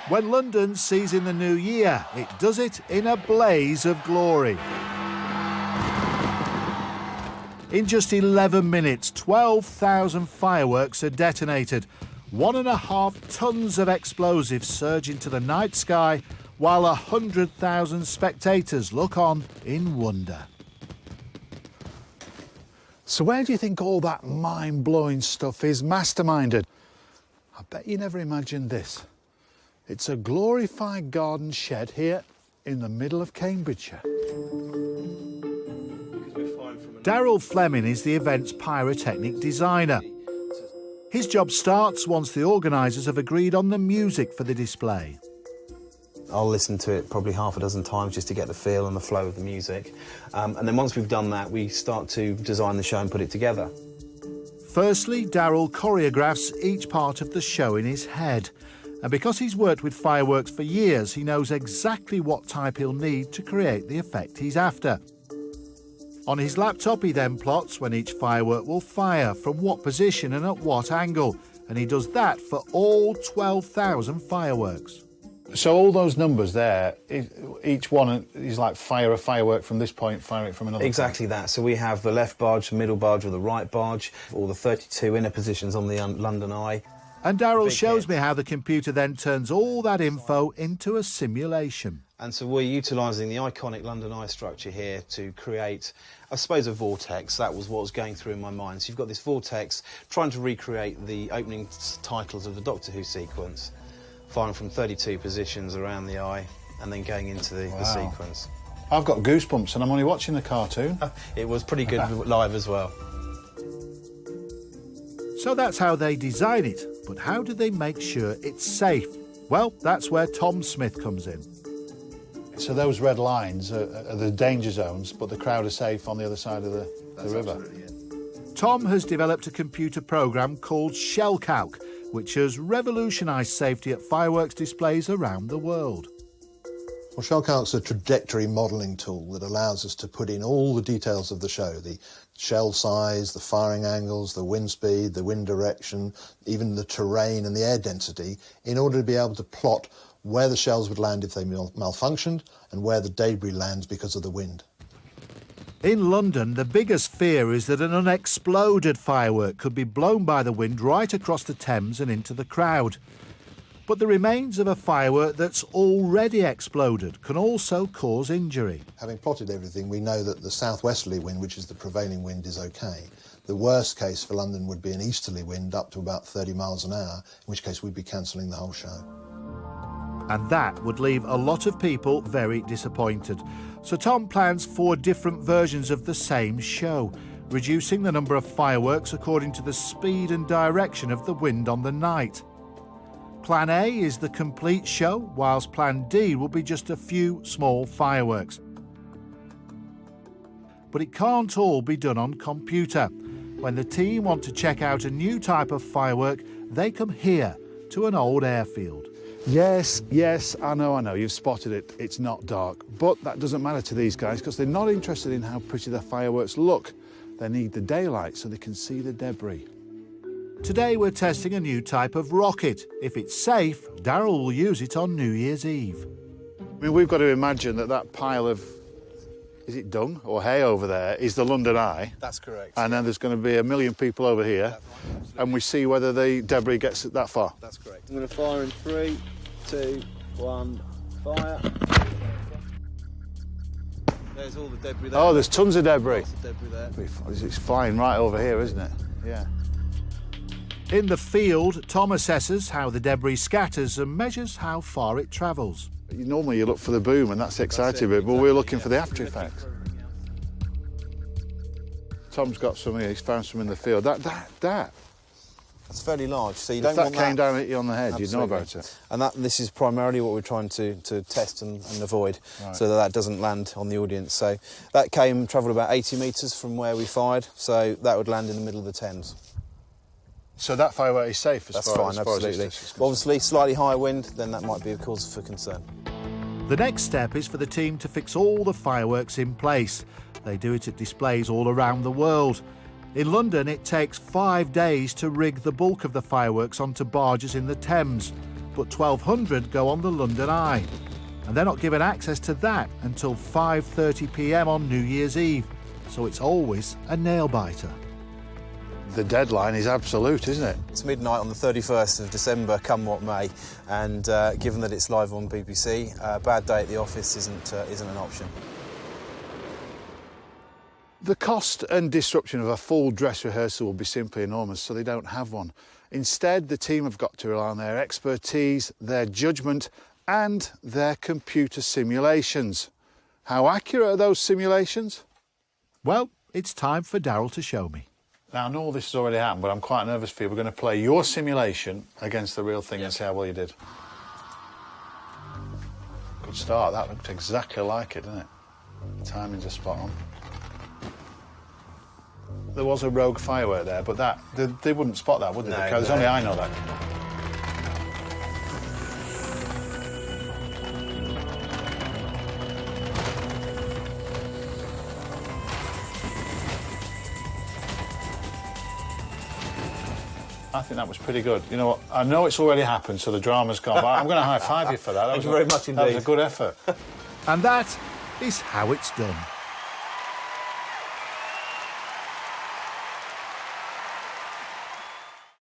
When London sees in the new year, it does it in a blaze of glory. In just 11 minutes, 12,000 fireworks are detonated. 1.5 tons of explosives surge into the night sky, while 100,000 spectators look on in wonder. So where do you think all that mind-blowing stuff is masterminded? I bet you never imagined this. It's a glorified garden shed here in the middle of Cambridgeshire. Darryl Fleming is the event's pyrotechnic designer. His job starts once the organisers have agreed on the music for the display. I'll listen to it probably half a dozen times just to get the feel and the flow of the music. And then once we've done that, we start to design the show and put it together. Firstly, Darryl choreographs each part of the show in his head. And because he's worked with fireworks for years, he knows exactly what type he'll need to create the effect he's after. On his laptop, he then plots when each firework will fire, from what position and at what angle. And he does that for all 12,000 fireworks. So all those numbers there, each one is like fire a firework from this point, fire it from another Exactly point. that. So we have the left barge, the middle barge or the right barge, all the 32 inner positions on the London Eye. And Darryl shows me how the computer then turns all that info into a simulation. And so we're utilising the iconic London Eye structure here to create, I suppose, a vortex. That was what was going through in my mind. So you've got this vortex trying to recreate the opening titles of the Doctor Who sequence, firing from 32 positions around the eye and then going into the sequence. I've got goosebumps and I'm only watching the cartoon. It was pretty good live as well. So that's how they design it. But how do they make sure it's safe? Well, that's where Tom Smith comes in. So those red lines are the danger zones, but the crowd are safe on the other side of the river. Tom has developed a computer program called Shellcalc, which has revolutionised safety at fireworks displays around the world. Well, Shellcalc's a trajectory modelling tool that allows us to put in all the details of the show, the shell size, the firing angles, the wind speed, the wind direction, even the terrain and the air density, in order to be able to plot where the shells would land if they malfunctioned and where the debris lands because of the wind. In London, the biggest fear is that an unexploded firework could be blown by the wind right across the Thames and into the crowd. But the remains of a firework that's already exploded can also cause injury. Having plotted everything, we know that the southwesterly wind, which is the prevailing wind, is okay. The worst case for London would be an easterly wind up to about 30 miles an hour, in which case we'd be cancelling the whole show. And that would leave a lot of people very disappointed. So Tom plans 4 different versions of the same show, reducing the number of fireworks according to the speed and direction of the wind on the night. Plan A is the complete show, whilst Plan D will be just a few small fireworks. But it can't all be done on computer. When the team want to check out a new type of firework, they come here to an old airfield. Yes, I know, you've spotted it. It's not dark. But that doesn't matter to these guys because they're not interested in how pretty the fireworks look. They need the daylight so they can see the debris. Today we're testing a new type of rocket. If it's safe, Darryl will use it on New Year's Eve. I mean, we've got to imagine that pile of, is it dung or hay over there, is the London Eye. That's correct. And then there's going to be 1 million people over here, and we see whether the debris gets that far. That's correct. I'm going to fire in 3, 2, 1, fire. There's all the debris there. Oh, there's tons of debris. Lots of debris there. It's flying right over here, isn't it? Yeah. In the field, Tom assesses how the debris scatters and measures how far it travels. Normally you look for the boom and that's the exciting bit, but we're looking for the after effects. Tom's got some here, he's found some in the field. That's fairly large, so you If don't that want came down and hit you on the head, Absolutely. you'd know about it. And this is primarily what we're trying to test and avoid, so that doesn't land on the audience. So that travelled about 80 metres from where we fired, so that would land in the middle of the Thames. So that firework is safe That's fine, absolutely. Obviously, slightly higher wind, then that might be a cause for concern. The next step is for the team to fix all the fireworks in place. They do it at displays all around the world. In London, it takes 5 days to rig the bulk of the fireworks onto barges in the Thames. but 1,200 go on the London Eye. And they're not given access to that until 5:30 p.m. on New Year's Eve, so it's always a nail-biter. The deadline is absolute, isn't it? It's midnight on the 31st of December, come what may, and given that it's live on BBC, a bad day at the office isn't an option. The cost and disruption of a full dress rehearsal will be simply enormous, so they don't have one. Instead, the team have got to rely on their expertise, their judgment, and their computer simulations. How accurate are those simulations? Well, it's time for Darryl to show me. Now, I know all this has already happened, but I'm quite nervous for you. We're going to play your simulation against the real thing and see how well you did. Good start. That looked exactly like it, didn't it? Timings are spot on. There was a rogue firework there, but they wouldn't spot that, would they? No, Because no. only I know that. I think that was pretty good. You know what? I know it's already happened, so the drama's gone, but I'm going to high-five you for that. Thank you very much indeed. That was a good effort. And that is how it's done.